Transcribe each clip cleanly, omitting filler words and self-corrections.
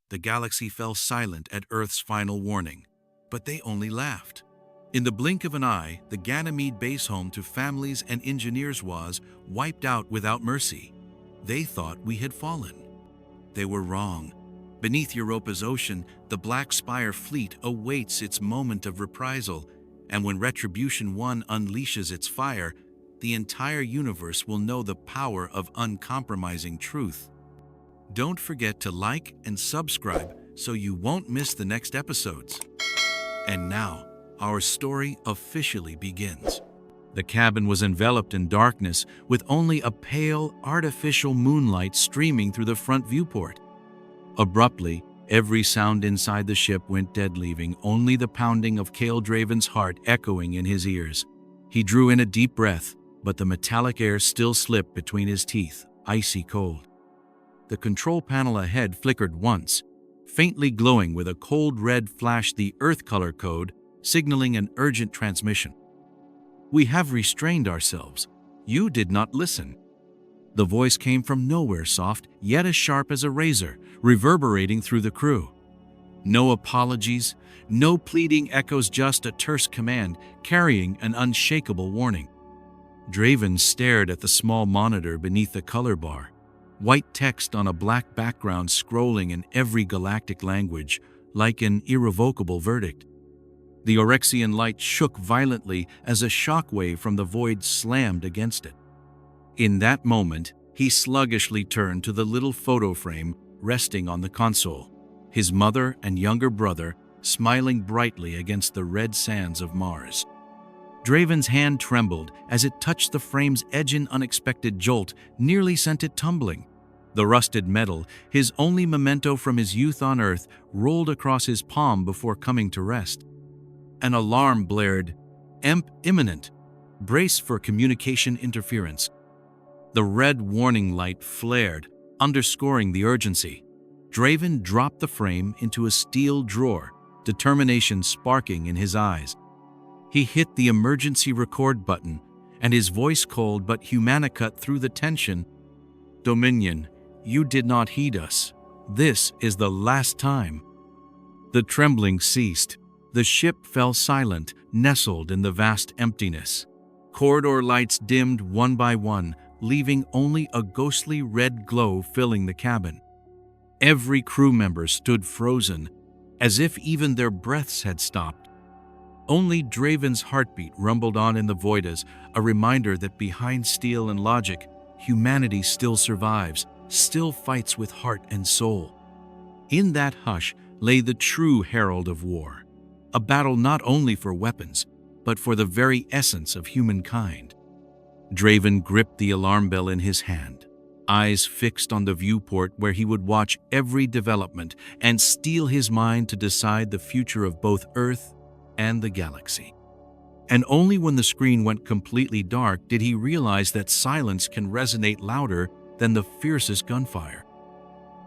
The galaxy fell silent at Earth's final warning, but they only laughed. In the blink of an eye, the Ganymede base home to families and engineers was wiped out without mercy. They thought we had fallen. They were wrong. Beneath Europa's ocean, the Black Spire Fleet awaits its moment of reprisal, and when Retribution One unleashes its fire, the entire universe will know the power of uncompromising truth. Don't forget to like and subscribe so you won't miss the next episodes. And now, our story officially begins. The cabin was enveloped in darkness with only a pale, artificial moonlight streaming through the front viewport. Abruptly, every sound inside the ship went dead, leaving only the pounding of Cale Draven's heart echoing in his ears. He drew in a deep breath, but the metallic air still slipped between his teeth, icy cold. The control panel ahead flickered once, faintly glowing with a cold red flash, the Earth color code, signaling an urgent transmission. "We have restrained ourselves. You did not listen." The voice came from nowhere, soft, yet as sharp as a razor, reverberating through the crew. No apologies, no pleading echoes, just a terse command carrying an unshakable warning. Draven stared at the small monitor beneath the color bar, white text on a black background scrolling in every galactic language, like an irrevocable verdict. The Orexian light shook violently as a shockwave from the void slammed against it. In that moment, he sluggishly turned to the little photo frame resting on the console, his mother and younger brother smiling brightly against the red sands of Mars. Draven's hand trembled as it touched the frame's edge. An unexpected jolt nearly sent it tumbling. The rusted metal, his only memento from his youth on Earth, rolled across his palm before coming to rest. An alarm blared. "Emp imminent. Brace for communication interference." The red warning light flared, underscoring the urgency. Draven dropped the frame into a steel drawer, determination sparking in his eyes. He hit the emergency record button, and his voice, cold but humanicut through the tension. "Dominion, you did not heed us. This is the last time." The trembling ceased. The ship fell silent, nestled in the vast emptiness. Corridor lights dimmed one by one, leaving only a ghostly red glow filling the cabin. Every crew member stood frozen, as if even their breaths had stopped. Only Draven's heartbeat rumbled on in the void, as a reminder that behind steel and logic, humanity still survives, still fights with heart and soul. In that hush lay the true herald of war, a battle not only for weapons, but for the very essence of humankind. Draven gripped the alarm bell in his hand, eyes fixed on the viewport where he would watch every development and steel his mind to decide the future of both Earth and the galaxy. And only when the screen went completely dark did he realize that silence can resonate louder than the fiercest gunfire.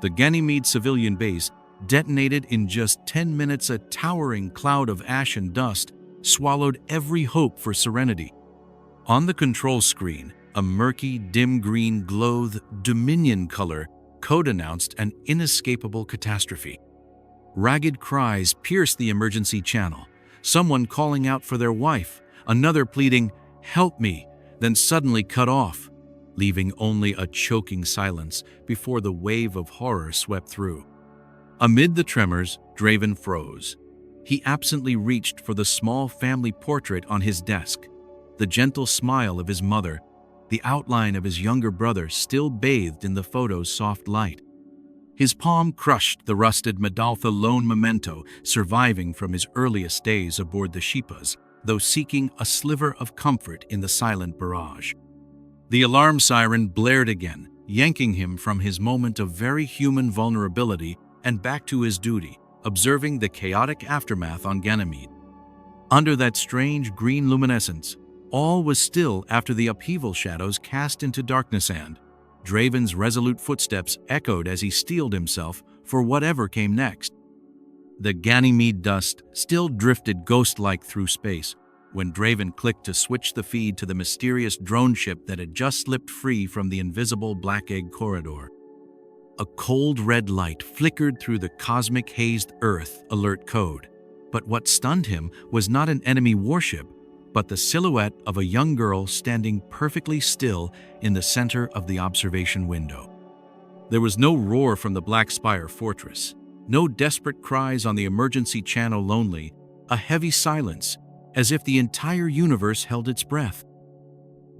The Ganymede civilian base detonated in just 10 minutes. A towering cloud of ash and dust swallowed every hope for serenity. On the control screen, a murky, dim green glowed Dominion color code announced an inescapable catastrophe. Ragged cries pierced the emergency channel, someone calling out for their wife, another pleading, "Help me," then suddenly cut off, leaving only a choking silence before the wave of horror swept through. Amid the tremors, Draven froze. He absently reached for the small family portrait on his desk, the gentle smile of his mother, the outline of his younger brother still bathed in the photo's soft light. His palm crushed the rusted medal, the lone memento surviving from his earliest days aboard the Sheepas, though seeking a sliver of comfort in the silent barrage. The alarm siren blared again, yanking him from his moment of very human vulnerability and back to his duty, observing the chaotic aftermath on Ganymede. Under that strange green luminescence, all was still after the upheaval shadows cast into darkness, and Draven's resolute footsteps echoed as he steeled himself for whatever came next. The Ganymede dust still drifted ghost-like through space when Draven clicked to switch the feed to the mysterious drone ship that had just slipped free from the invisible Black Egg corridor. A cold red light flickered through the cosmic hazed Earth alert code. But what stunned him was not an enemy warship, but the silhouette of a young girl standing perfectly still in the center of the observation window. There was no roar from the Black Spire fortress, no desperate cries on the emergency channel only, a heavy silence, as if the entire universe held its breath.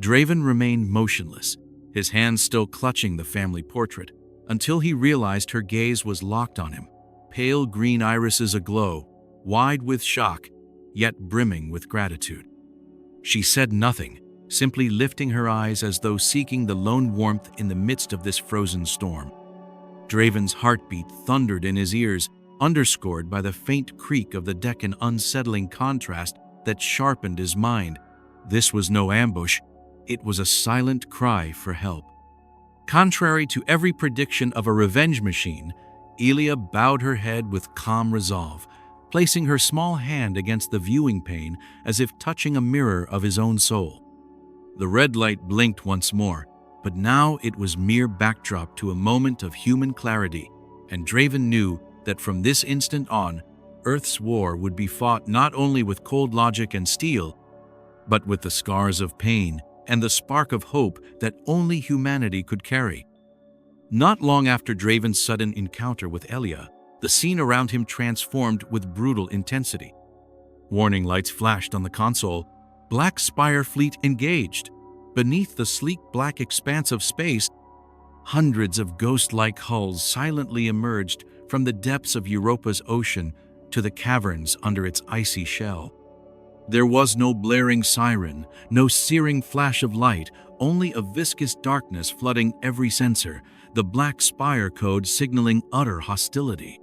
Draven remained motionless, his hands still clutching the family portrait, until he realized her gaze was locked on him, pale green irises aglow, wide with shock, yet brimming with gratitude. She said nothing, simply lifting her eyes as though seeking the lone warmth in the midst of this frozen storm. Draven's heartbeat thundered in his ears, underscored by the faint creak of the deck, an unsettling contrast that sharpened his mind. This was no ambush, it was a silent cry for help. Contrary to every prediction of a revenge machine, Elia bowed her head with calm resolve, placing her small hand against the viewing pane as if touching a mirror of his own soul. The red light blinked once more, but now it was mere backdrop to a moment of human clarity, and Draven knew that from this instant on, Earth's war would be fought not only with cold logic and steel, but with the scars of pain and the spark of hope that only humanity could carry. Not long after Draven's sudden encounter with Elia, the scene around him transformed with brutal intensity. Warning lights flashed on the console. Black Spire Fleet engaged. Beneath the sleek black expanse of space, hundreds of ghost-like hulls silently emerged from the depths of Europa's ocean to the caverns under its icy shell. There was no blaring siren, no searing flash of light, only a viscous darkness flooding every sensor, the Black Spire code signaling utter hostility.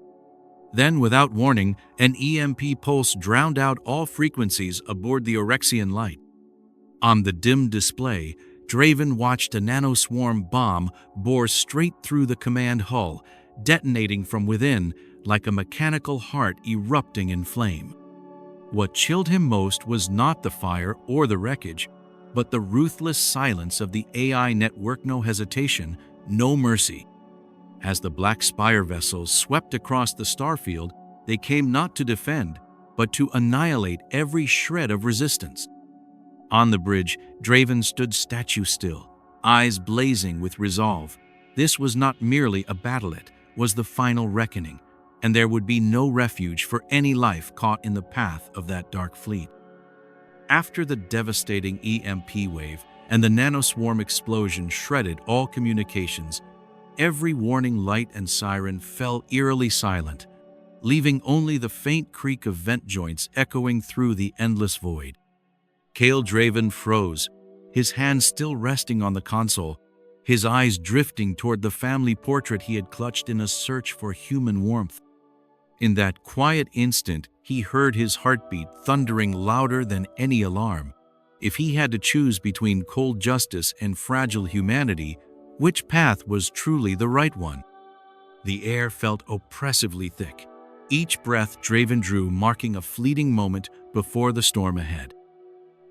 Then, without warning, an EMP pulse drowned out all frequencies aboard the Orexian light. On the dim display, Draven watched a nanoswarm bomb bore straight through the command hull, detonating from within like a mechanical heart erupting in flame. What chilled him most was not the fire or the wreckage, but the ruthless silence of the AI network. No hesitation, no mercy. As the Black Spire vessels swept across the starfield, they came not to defend, but to annihilate every shred of resistance. On the bridge, Draven stood statue still, eyes blazing with resolve. This was not merely a battle, it was the final reckoning, and there would be no refuge for any life caught in the path of that dark fleet. After the devastating EMP wave and the nanoswarm explosion shredded all communications, every warning light and siren fell eerily silent, leaving only the faint creak of vent joints echoing through the endless void. Kale Draven froze, his hands still resting on the console, his eyes drifting toward the family portrait he had clutched in a search for human warmth. In that quiet instant, he heard his heartbeat thundering louder than any alarm. If he had to choose between cold justice and fragile humanity, which path was truly the right one? The air felt oppressively thick, each breath Draven drew marking a fleeting moment before the storm ahead.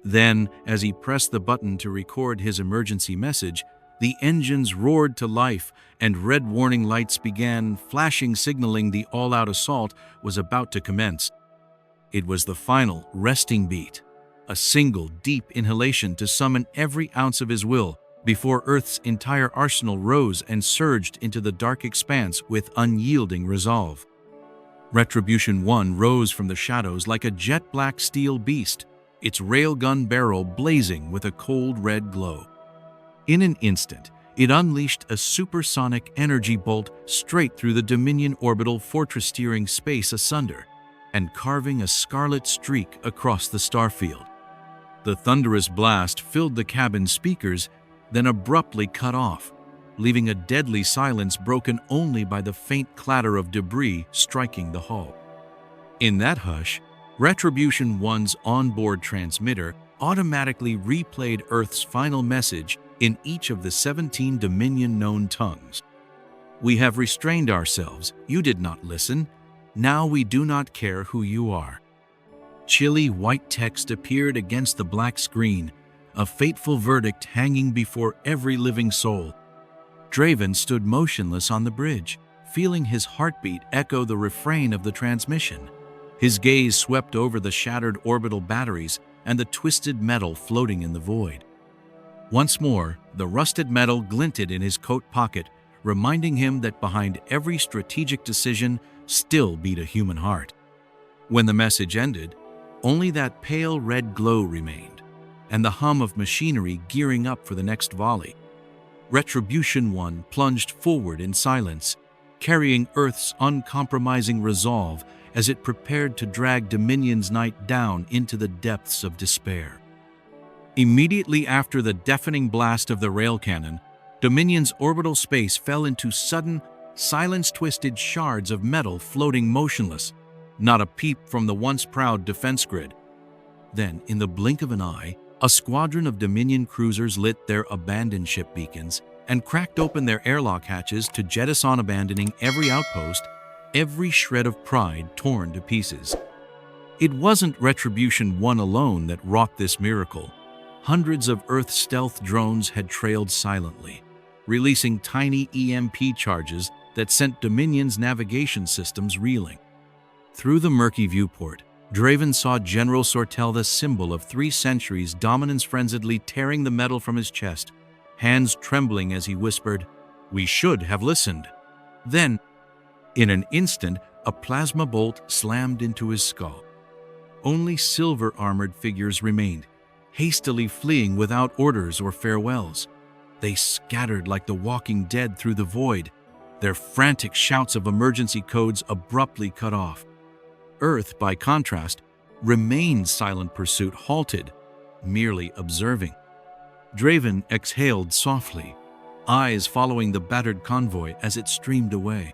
Then, as he pressed the button to record his emergency message, the engines roared to life and red warning lights began flashing, signaling the all-out assault was about to commence. It was the final resting beat, a single deep inhalation to summon every ounce of his will before Earth's entire arsenal rose and surged into the dark expanse with unyielding resolve. Retribution One rose from the shadows like a jet-black steel beast, its railgun barrel blazing with a cold red glow. In an instant, it unleashed a supersonic energy bolt straight through the Dominion orbital fortress, steering space asunder and carving a scarlet streak across the starfield. The thunderous blast filled the cabin speakers, then abruptly cut off, leaving a deadly silence broken only by the faint clatter of debris striking the hull. In that hush, Retribution One's onboard transmitter automatically replayed Earth's final message in each of the 17 Dominion-known tongues. "We have restrained ourselves. You did not listen. Now we do not care who you are." Chilly white text appeared against the black screen, a fateful verdict hanging before every living soul. Draven stood motionless on the bridge, feeling his heartbeat echo the refrain of the transmission. His gaze swept over the shattered orbital batteries and the twisted metal floating in the void. Once more, the rusted metal glinted in his coat pocket, reminding him that behind every strategic decision still beat a human heart. When the message ended, only that pale red glow remained, and the hum of machinery gearing up for the next volley. Retribution One plunged forward in silence, carrying Earth's uncompromising resolve as it prepared to drag Dominion's night down into the depths of despair. Immediately after the deafening blast of the rail cannon, Dominion's orbital space fell into sudden, silence-twisted shards of metal floating motionless, not a peep from the once proud defense grid. Then, in the blink of an eye, a squadron of Dominion cruisers lit their abandoned ship beacons and cracked open their airlock hatches to jettison, abandoning every outpost, every shred of pride torn to pieces. It wasn't Retribution One alone that wrought this miracle. Hundreds of Earth stealth drones had trailed silently, releasing tiny EMP charges that sent Dominion's navigation systems reeling. Through the murky viewport, Draven saw General Sortel, the symbol of 3 centuries' dominance, frenziedly tearing the metal from his chest, hands trembling as he whispered, "We should have listened." Then, in an instant, a plasma bolt slammed into his skull. Only silver-armored figures remained, hastily fleeing without orders or farewells. They scattered like the walking dead through the void, their frantic shouts of emergency codes abruptly cut off. Earth, by contrast, remained silent, pursuit halted, merely observing. Draven exhaled softly, eyes following the battered convoy as it streamed away.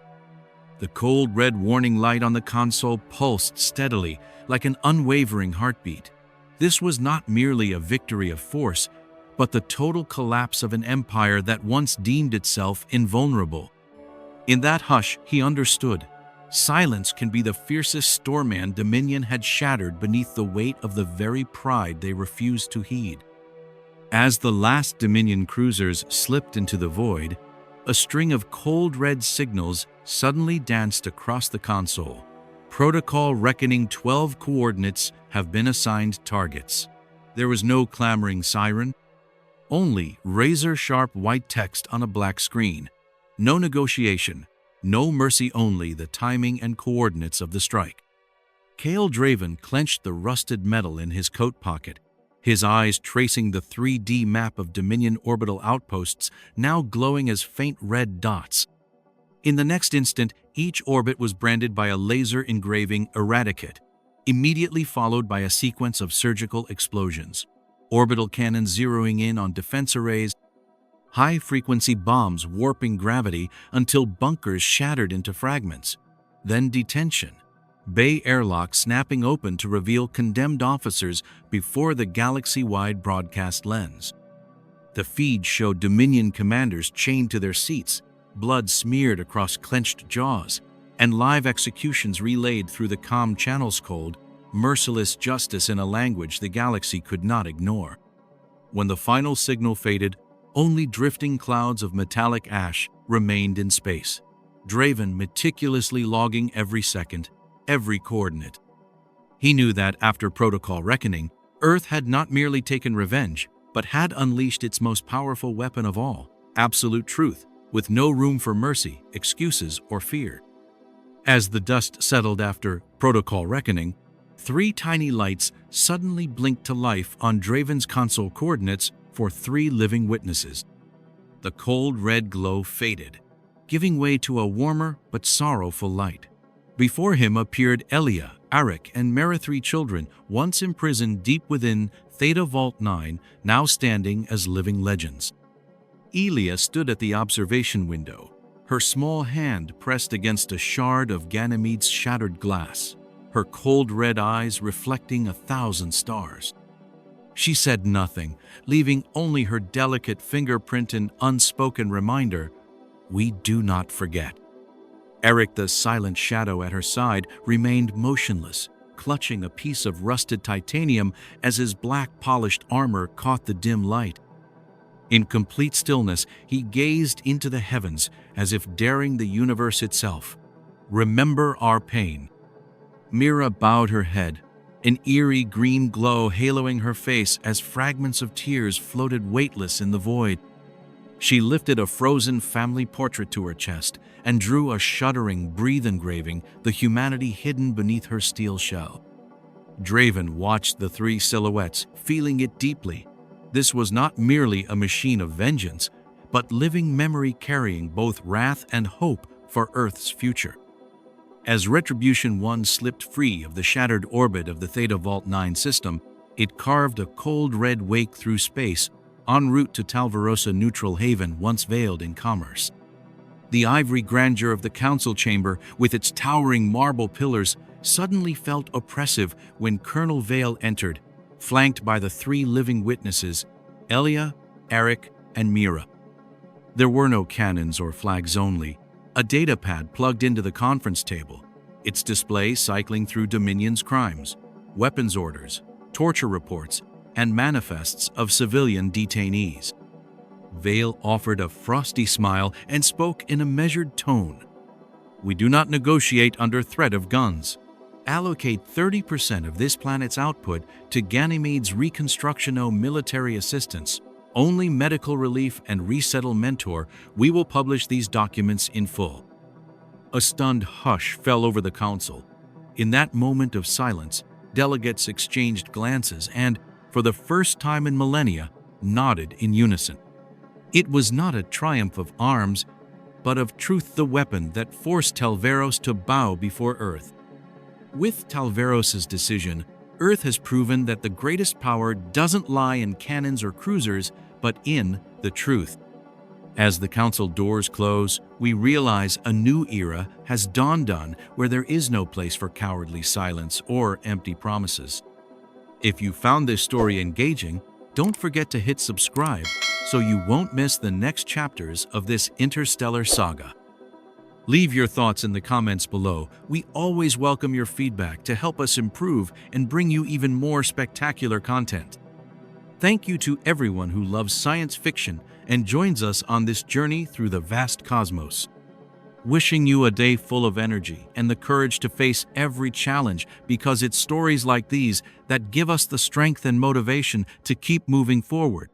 The cold red warning light on the console pulsed steadily, like an unwavering heartbeat. This was not merely a victory of force, but the total collapse of an empire that once deemed itself invulnerable. In that hush, he understood. Silence can be the fiercest storm Dominion had shattered beneath the weight of the very pride they refused to heed. As the last Dominion cruisers slipped into the void, a string of cold red signals suddenly danced across the console. Protocol Reckoning 12 coordinates have been assigned targets. There was no clamoring siren, only razor-sharp white text on a black screen. No negotiation, no mercy, only the timing and coordinates of the strike. Kale Draven clenched the rusted metal in his coat pocket, his eyes tracing the 3D map of Dominion orbital outposts, now glowing as faint red dots. In the next instant, each orbit was branded by a laser engraving Eradicate, immediately followed by a sequence of surgical explosions. Orbital cannons zeroing in on defense arrays, high-frequency bombs warping gravity until bunkers shattered into fragments. Then detention. Bay airlocks snapping open to reveal condemned officers before the galaxy-wide broadcast lens. The feed showed Dominion commanders chained to their seats, blood smeared across clenched jaws, and live executions relayed through the comm channels. Cold, merciless justice in a language the galaxy could not ignore. When the final signal faded, only drifting clouds of metallic ash remained in space. Draven meticulously logging every second, every coordinate. He knew that after Protocol Reckoning, Earth had not merely taken revenge, but had unleashed its most powerful weapon of all, absolute truth, with no room for mercy, excuses, or fear. As the dust settled after Protocol Reckoning, 3 tiny lights suddenly blinked to life on Draven's console coordinates for 3 living witnesses. The cold red glow faded, giving way to a warmer but sorrowful light. Before him appeared Elia, Arik, and Mara, 3 children, once imprisoned deep within Theta Vault 9, now standing as living legends. Elia stood at the observation window, her small hand pressed against a shard of Ganymede's shattered glass, her cold red eyes reflecting 1,000 stars. She said nothing, leaving only her delicate fingerprint and unspoken reminder, "We do not forget." Eric, the silent shadow at her side, remained motionless, clutching a piece of rusted titanium as his black polished armor caught the dim light. In complete stillness, he gazed into the heavens as if daring the universe itself. "Remember our pain." Mira bowed her head, an eerie green glow haloing her face as fragments of tears floated weightless in the void. She lifted a frozen family portrait to her chest and drew a shuddering, breath engraving, the humanity hidden beneath her steel shell. Draven watched the three silhouettes, feeling it deeply. This was not merely a machine of vengeance, but living memory carrying both wrath and hope for Earth's future. As Retribution One slipped free of the shattered orbit of the Theta Vault 9 system, it carved a cold red wake through space, en route to Talvarosa neutral haven once veiled in commerce. The ivory grandeur of the council chamber, with its towering marble pillars, suddenly felt oppressive when Colonel Vale entered, flanked by the three living witnesses, Elia, Eric, and Mira. There were no cannons or flags only, a datapad plugged into the conference table, its display cycling through Dominion's crimes, weapons orders, torture reports, and manifests of civilian detainees. Vale offered a frosty smile and spoke in a measured tone. "We do not negotiate under threat of guns. Allocate 30% of this planet's output to Ganymede's Reconstructio military assistance. Only medical relief and resettle mentor, we will publish these documents in full." A stunned hush fell over the council. In that moment of silence, delegates exchanged glances and, for the first time in millennia, nodded in unison. It was not a triumph of arms, but of truth, the weapon that forced Talvaros to bow before Earth. With Talvaros's decision, Earth has proven that the greatest power doesn't lie in cannons or cruisers, but in the truth. As the council doors close, we realize a new era has dawned on where there is no place for cowardly silence or empty promises. If you found this story engaging, don't forget to hit subscribe so you won't miss the next chapters of this interstellar saga. Leave your thoughts in the comments below. We always welcome your feedback to help us improve and bring you even more spectacular content. Thank you to everyone who loves science fiction and joins us on this journey through the vast cosmos. Wishing you a day full of energy and the courage to face every challenge, because it's stories like these that give us the strength and motivation to keep moving forward.